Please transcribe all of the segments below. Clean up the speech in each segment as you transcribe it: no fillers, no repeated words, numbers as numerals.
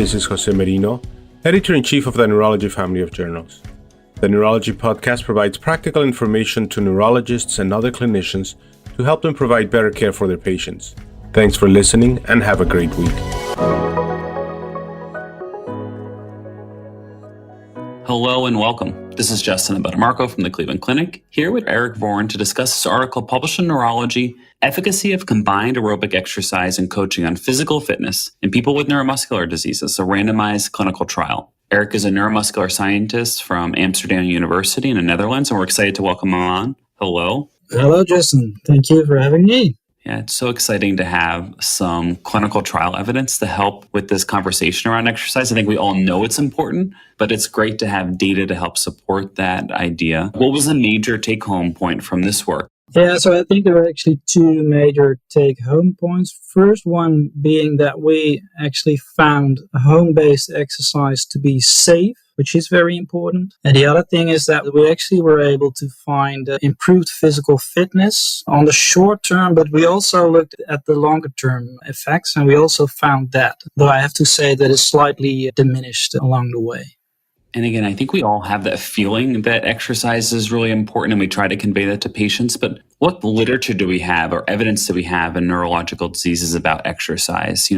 This is Jose Merino, Editor-in-Chief of the Neurology family of journals. The Neurology podcast provides practical information to neurologists and other clinicians to help them provide better care for their patients. Thanks for listening and have a great week. Hello and welcome. This is Justin Abbatemarco from the Cleveland Clinic, here with Eric Voorn to discuss this article published in Neurology, Efficacy of Combined Aerobic Exercise and Coaching on Physical Fitness in People with Neuromuscular Diseases, a randomized clinical trial. Eric is a neuromuscular scientist from Amsterdam University in the Netherlands, and we're excited to welcome him on. Hello. Hello, Justin. Thank you for having me. Yeah, it's so exciting to have some clinical trial evidence to help with this conversation around exercise. I think we all know it's important, but it's great to have data to help support that idea. What was the major take-home point from this work? Yeah, so I think there are actually two major take-home points. First one being that we actually found a home-based exercise to be safe, which is very important. And the other thing is that we actually were able to find improved physical fitness on the short term, but we also looked at the longer term effects, and we also found that. Though I have to say that it's slightly diminished along the way. And again, I think we all have that feeling that exercise is really important, and we try to convey that to patients. But what literature do we have or evidence do we have in neurological diseases about exercise?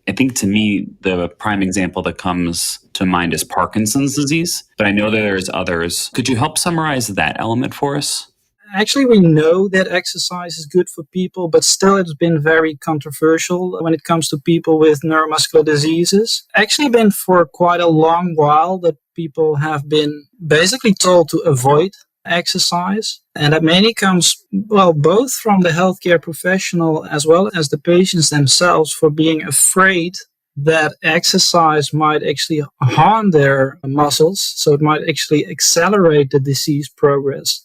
I think to me, the prime example that comes to mind is Parkinson's disease, but I know that there's others. Could you help summarize that element for us? Actually, we know that exercise is good for people, but still it's been very controversial when it comes to people with neuromuscular diseases. Actually been for quite a long while that people have been basically told to avoid exercise. And that mainly comes, both from the healthcare professional as well as the patients themselves for being afraid that exercise might actually harm their muscles. So it might actually accelerate the disease progress,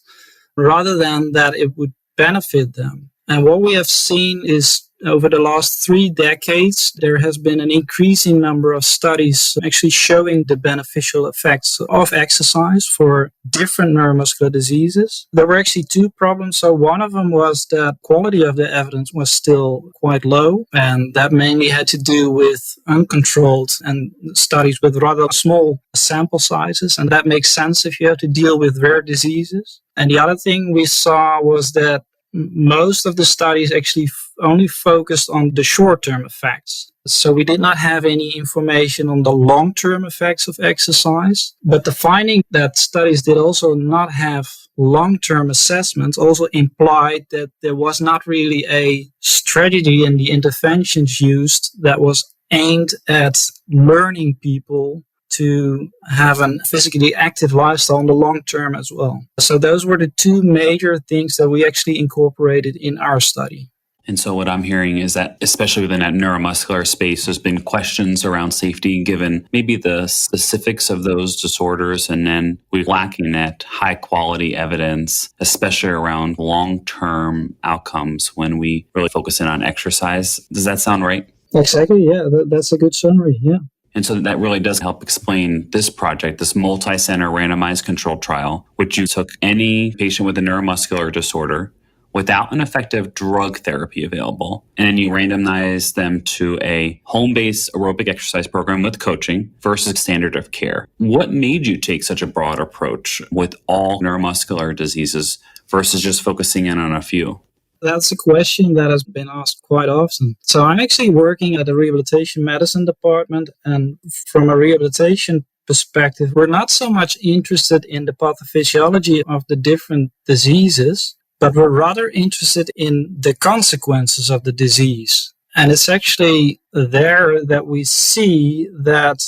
rather than that it would benefit them. And what we have seen is over the last 3 decades, there has been an increasing number of studies actually showing the beneficial effects of exercise for different neuromuscular diseases. There were actually 2 problems. So one of them was that quality of the evidence was still quite low, and that mainly had to do with uncontrolled and studies with rather small sample sizes, and that makes sense if you have to deal with rare diseases. And the other thing we saw was that most of the studies actually only focused on the short-term effects. So we did not have any information on the long-term effects of exercise. But the finding that studies did also not have long-term assessments also implied that there was not really a strategy in the interventions used that was aimed at learning people to have a physically active lifestyle in the long term as well. So those were the 2 major things that we actually incorporated in our study. And so what I'm hearing is that, especially within that neuromuscular space, there's been questions around safety given maybe the specifics of those disorders, and then we're lacking that high quality evidence, especially around long-term outcomes when we really focus in on exercise. Does that sound right? Exactly, yeah. That's a good summary, yeah. And so that really does help explain this project, this multi-center randomized controlled trial, which you took any patient with a neuromuscular disorder without an effective drug therapy available, and then you randomized them to a home-based aerobic exercise program with coaching versus standard of care. What made you take such a broad approach with all neuromuscular diseases versus just focusing in on a few? That's a question that has been asked quite often. So I'm actually working at the rehabilitation medicine department, and from a rehabilitation perspective, we're not so much interested in the pathophysiology of the different diseases, but we're rather interested in the consequences of the disease. And it's actually there that we see that,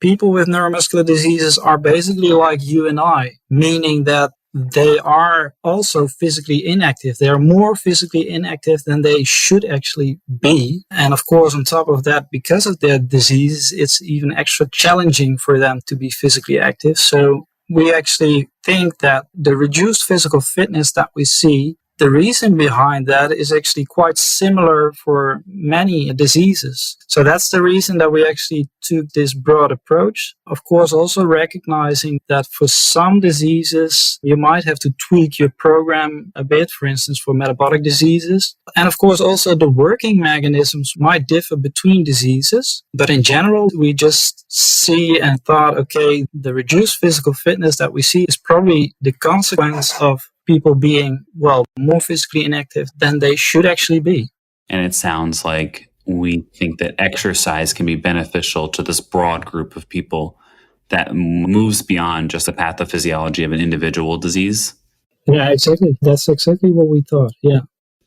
people with neuromuscular diseases are basically like you and I, meaning that they are also physically inactive. They are more physically inactive than they should actually be. And of course, on top of that, because of their disease, it's even extra challenging for them to be physically active. So we actually think that the reduced physical fitness that we see The reason behind that is actually quite similar for many diseases. So that's the reason that we actually took this broad approach. Of course, also recognizing that for some diseases, you might have to tweak your program a bit, for instance, for metabolic diseases. And of course, also the working mechanisms might differ between diseases. But in general, we just see and thought, okay, the reduced physical fitness that we see is probably the consequence of people being, more physically inactive than they should actually be. And it sounds like we think that exercise can be beneficial to this broad group of people that moves beyond just the pathophysiology of an individual disease. Yeah, exactly. That's exactly what we thought. Yeah.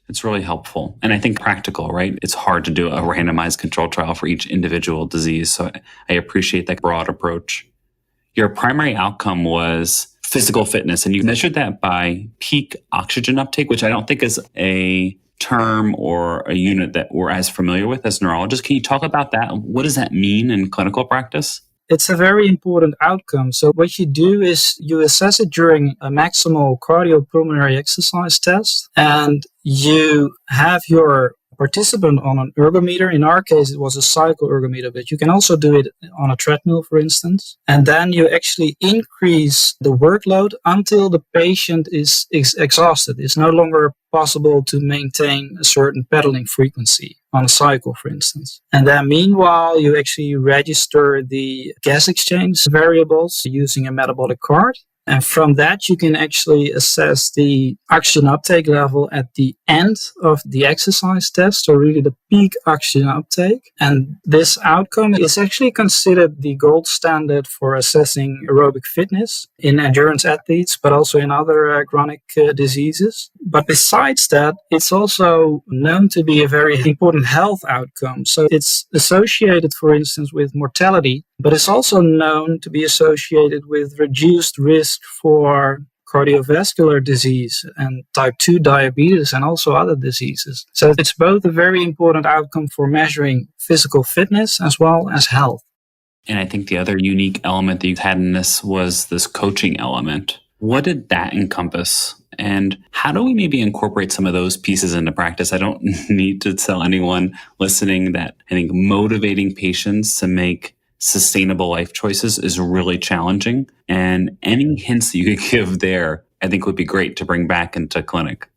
It's really helpful. And I think practical, right? It's hard to do a randomized control trial for each individual disease. So I appreciate that broad approach. Your primary outcome was physical fitness, and you measured that by peak oxygen uptake, which I don't think is a term or a unit that we're as familiar with as neurologists. Can you talk about that? What does that mean in clinical practice? It's a very important outcome. So what you do is you assess it during a maximal cardiopulmonary exercise test, and you have your participant on an ergometer. In our case, it was a cycle ergometer, but you can also do it on a treadmill, for instance. And then you actually increase the workload until the patient is exhausted. It's no longer possible to maintain a certain pedaling frequency on a cycle, for instance. And then meanwhile, you actually register the gas exchange variables using a metabolic card. And from that, you can actually assess the oxygen uptake level at the end of the exercise test, so really the peak oxygen uptake. And this outcome is actually considered the gold standard for assessing aerobic fitness in endurance athletes, but also in other chronic diseases. But besides that, it's also known to be a very important health outcome. So it's associated, for instance, with mortality, but it's also known to be associated with reduced risk for cardiovascular disease and type 2 diabetes and also other diseases. So it's both a very important outcome for measuring physical fitness as well as health. And I think the other unique element that you had in this was this coaching element. What did that encompass? And how do we maybe incorporate some of those pieces into practice? I don't need to tell anyone listening that I think motivating patients to make sustainable life choices is really challenging. And any hints that you could give there, I think would be great to bring back into clinic.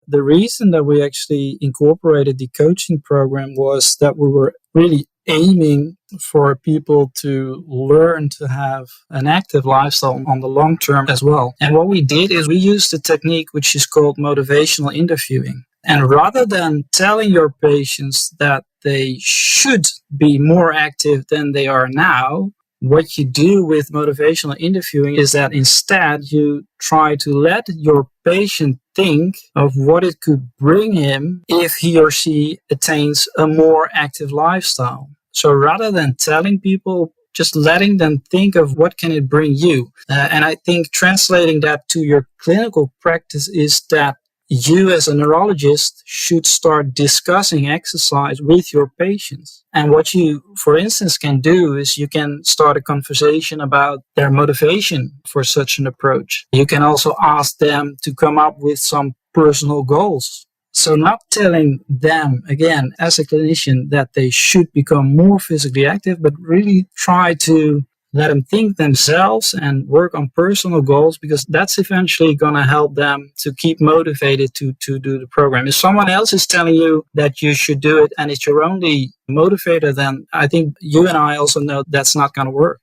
The reason that we actually incorporated the coaching program was that we were really aiming for people to learn to have an active lifestyle on the long term as well. And what we did is we used a technique which is called motivational interviewing. And rather than telling your patients that they should be more active than they are now, what you do with motivational interviewing is that instead you try to let your patient think of what it could bring him if he or she attains a more active lifestyle. So rather than telling people, just letting them think of what can it bring you. And I think translating that to your clinical practice is that you as a neurologist should start discussing exercise with your patients. And what you, for instance, can do is you can start a conversation about their motivation for such an approach. You can also ask them to come up with some personal goals. So not telling them, again, as a clinician, that they should become more physically active, but really try to let them think themselves and work on personal goals, because that's eventually going to help them to keep motivated to do the program. If someone else is telling you that you should do it and it's your only motivator, then I think you and I also know that's not going to work.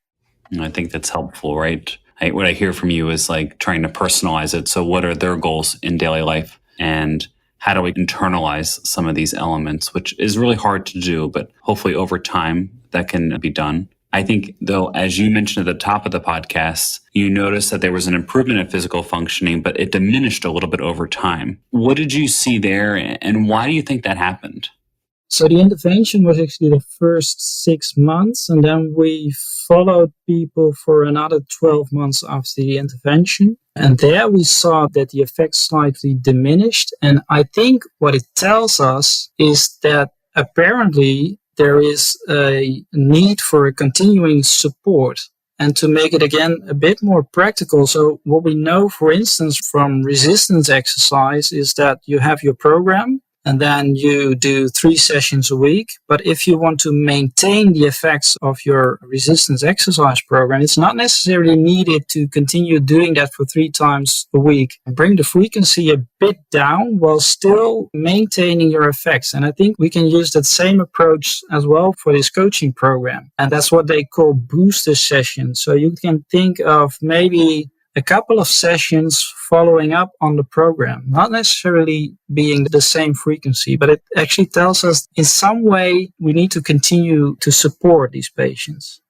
I think that's helpful, right? What I hear from you is like trying to personalize it. So what are their goals in daily life? And how do we internalize some of these elements, which is really hard to do, but hopefully over time that can be done. I think, though, as you mentioned at the top of the podcast, you noticed that there was an improvement in physical functioning, but it diminished a little bit over time. What did you see there, and why do you think that happened? So the intervention was actually the first 6 months, and then we followed people for another 12 months after the intervention. And there we saw that the effect slightly diminished. And I think what it tells us is that apparently there is a need for a continuing support. And to make it again a bit more practical, so what we know, for instance, from resistance exercise is that you have your program and then you do 3 sessions a week. But if you want to maintain the effects of your resistance exercise program, it's not necessarily needed to continue doing that for 3 times a week. Bring the frequency a bit down while still maintaining your effects. And I think we can use that same approach as well for this coaching program. And that's what they call booster sessions. So you can think of maybe a couple of sessions following up on the program, not necessarily being the same frequency, but it actually tells us in some way we need to continue to support these patients.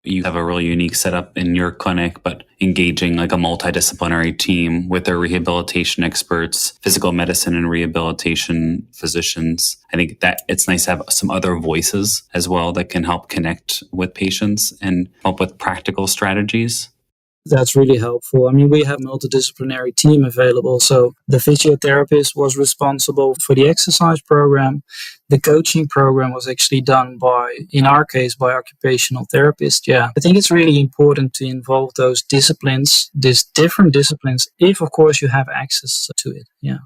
You have a really unique setup in your clinic, but engaging like a multidisciplinary team with their rehabilitation experts, physical medicine and rehabilitation physicians. I think that it's nice to have some other voices as well that can help connect with patients and help with practical strategies. That's really helpful. I mean, we have a multidisciplinary team available. So the physiotherapist was responsible for the exercise program. The coaching program was actually done in our case, by occupational therapists. Yeah, I think it's really important to involve those disciplines, these different disciplines, if of course you have access to it. Yeah.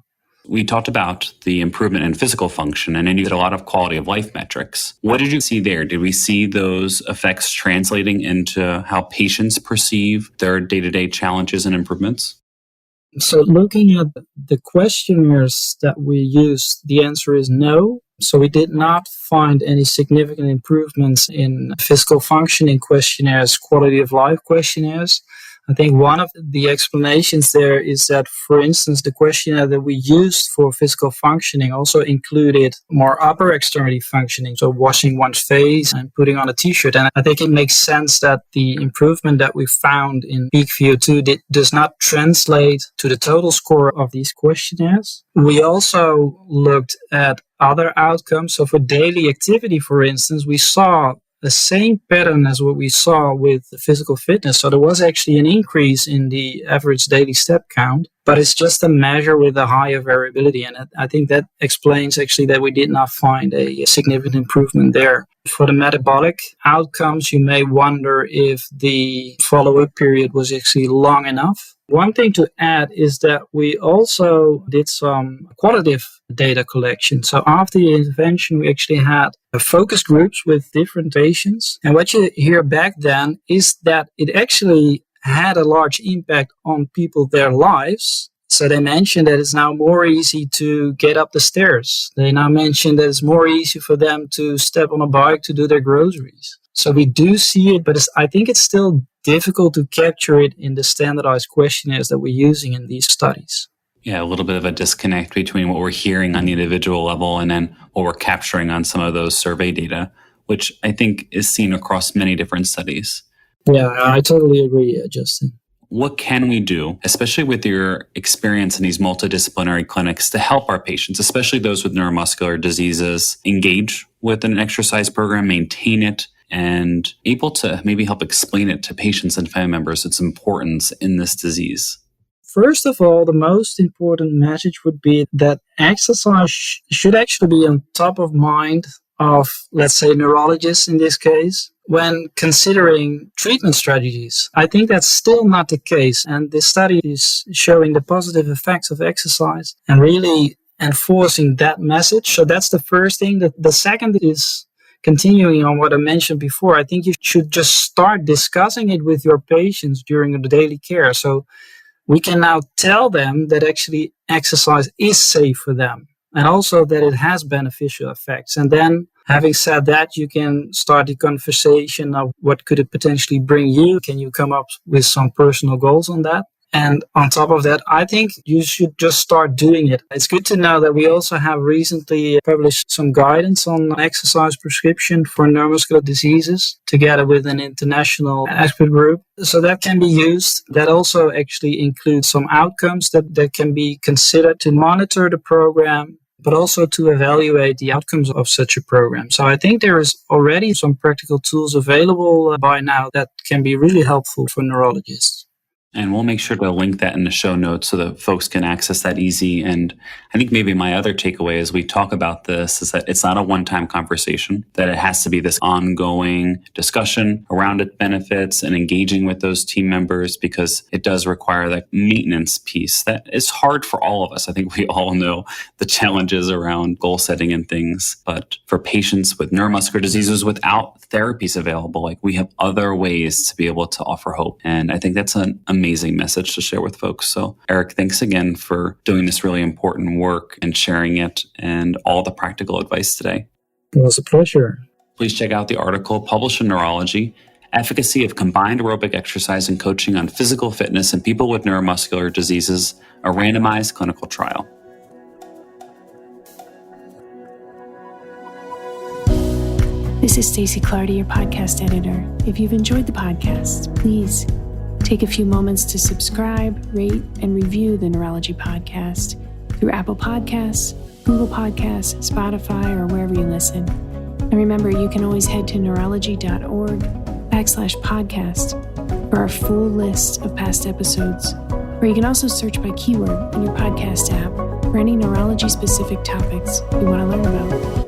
We talked about the improvement in physical function, and then you did a lot of quality of life metrics. What did you see there? Did we see those effects translating into how patients perceive their day-to-day challenges and improvements? So looking at the questionnaires that we used, the answer is no. So we did not find any significant improvements in physical functioning questionnaires, quality of life questionnaires. I think one of the explanations there is that, for instance, the questionnaire that we used for physical functioning also included more upper extremity functioning, so washing one's face and putting on a t-shirt. And I think it makes sense that the improvement that we found in peak VO2 does not translate to the total score of these questionnaires. We also looked at other outcomes. So for daily activity, for instance, we saw the same pattern as what we saw with physical fitness. So there was actually an increase in the average daily step count, but it's just a measure with a higher variability. And I think that explains actually that we did not find a significant improvement there. For the metabolic outcomes, you may wonder if the follow-up period was actually long enough. One thing to add is that we also did some qualitative data collection. So after the intervention, we actually had focus groups with different patients. And what you hear back then is that it actually had a large impact on people, their lives. So they mentioned that it's now more easy to get up the stairs. They now mentioned that it's more easy for them to step on a bike to do their groceries. So we do see it, but I think it's still difficult to capture it in the standardized questionnaires that we're using in these studies. Yeah, a little bit of a disconnect between what we're hearing on the individual level and then what we're capturing on some of those survey data, which I think is seen across many different studies. Yeah, I totally agree, Justin. What can we do, especially with your experience in these multidisciplinary clinics, to help our patients, especially those with neuromuscular diseases, engage with an exercise program, maintain it, and able to maybe help explain it to patients and family members, its importance in this disease? First of all, the most important message would be that exercise should actually be on top of mind of, let's say, neurologists in this case, when considering treatment strategies. I think that's still not the case. And this study is showing the positive effects of exercise and really enforcing that message. So that's the first thing. The second is continuing on what I mentioned before. I think you should just start discussing it with your patients during the daily care. So we can now tell them that actually exercise is safe for them and also that it has beneficial effects. And then having said that, you can start the conversation of what could it potentially bring you? Can you come up with some personal goals on that? And on top of that, I think you should just start doing it. It's good to know that we also have recently published some guidance on exercise prescription for neuromuscular diseases together with an international expert group. So that can be used. That also actually includes some outcomes that can be considered to monitor the program, but also to evaluate the outcomes of such a program. So I think there is already some practical tools available by now that can be really helpful for neurologists. And we'll make sure to link that in the show notes so that folks can access that easy. And I think maybe my other takeaway as we talk about this is that it's not a one-time conversation, that it has to be this ongoing discussion around its benefits and engaging with those team members, because it does require that maintenance piece that is hard for all of us. I think we all know the challenges around goal setting and things. But for patients with neuromuscular diseases without therapies available, like we have other ways to be able to offer hope. And I think that's an amazing message to share with folks. So Eric, thanks again for doing this really important work and sharing it and all the practical advice today. It was a pleasure. Please check out the article published in Neurology, Efficacy of Combined Aerobic Exercise and Coaching on Physical Fitness in People with Neuromuscular Diseases, a randomized clinical trial. This is Stacey Clardy, your podcast editor. If you've enjoyed the podcast, please take a few moments to subscribe, rate, and review the Neurology podcast through Apple Podcasts, Google Podcasts, Spotify, or wherever you listen. And remember, you can always head to neurology.org/podcast for our full list of past episodes. Or you can also search by keyword in your podcast app for any neurology-specific topics you want to learn about.